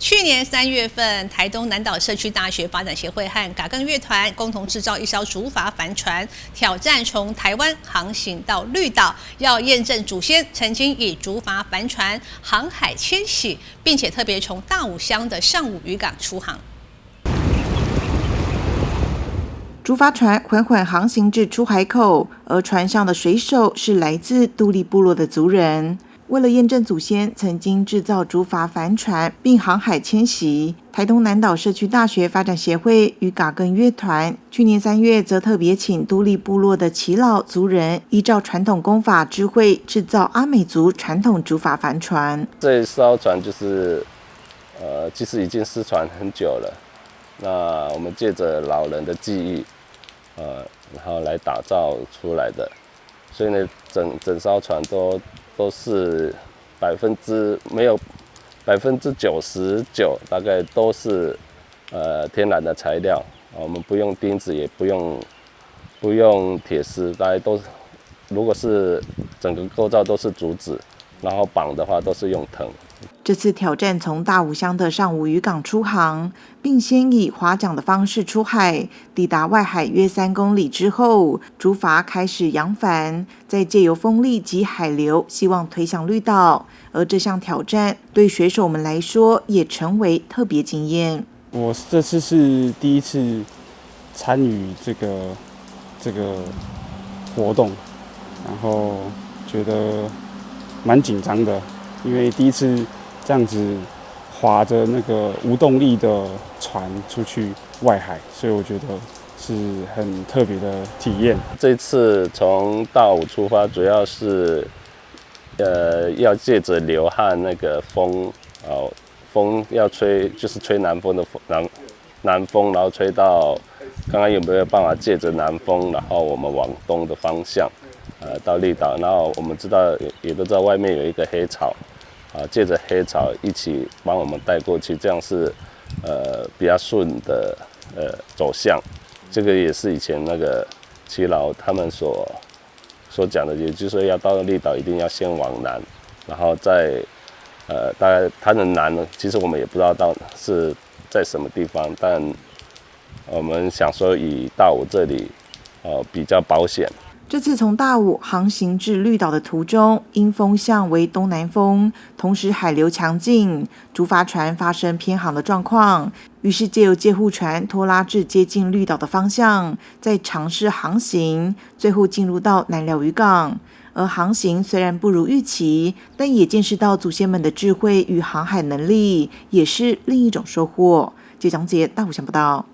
去年3月份，台东南岛社区大学发展协会和嘎更乐团共同制造一艘竹筏帆船，挑战从台湾航行到绿岛，要验证祖先曾经以竹筏帆船航海迁徙，并且特别从大武乡的上武渔港出航。竹筏船缓缓航行至出海口，而船上的水手是来自都历部落的族人。为了验证祖先曾经制造竹筏帆船并航海迁徙，台东南岛社区大学发展协会与嘎更乐团去年3月则特别请都历部落的耆老族人，依照传统工法智慧制造阿美族传统竹筏帆船。这艘船就是其实已经失传很久了。那我们借着老人的记忆，然后来打造出来的。所以呢，整艘船都是没有99%，大概都是天然的材料。我们不用钉子，也不用铁丝，大概都如果是整个构造都是竹子，然后绑的话都是用藤。这次挑战从大武乡的上武渔港出航，并先以划桨的方式出海，抵达外海约3公里之后，竹筏开始扬帆，再借由风力及海流，希望推向绿岛。而这项挑战对水手们来说，也成为特别经验。我这次是第一次参与这个活动，然后觉得蛮紧张的。因为第一次这样子划着那个无动力的船出去外海，所以我觉得是很特别的体验。这次从大武出发，主要是要借着流和那个风，风要吹，就是吹南风的南风，然后吹到看看有没有办法借着南风，然后我们往东的方向，到绿岛。然后我们也都知道外面有一个黑潮。借着黑潮一起帮我们带过去，这样是比较顺的走向。这个也是以前那个耆老他们所讲的，也就是说要到绿岛一定要先往南，然后再大概它的南呢，其实我们也不知道是在什么地方，但我们想说以大武这里比较保险。这次从大武航行至绿岛的途中，因风向为东南风，同时海流强劲，竹筏船发生偏航的状况，于是借由借护船拖拉至接近绿岛的方向，再尝试航行，最后进入到南寮渔港。而航行虽然不如预期，但也见识到祖先们的智慧与航海能力，也是另一种收获。记者张杰大武乡报道。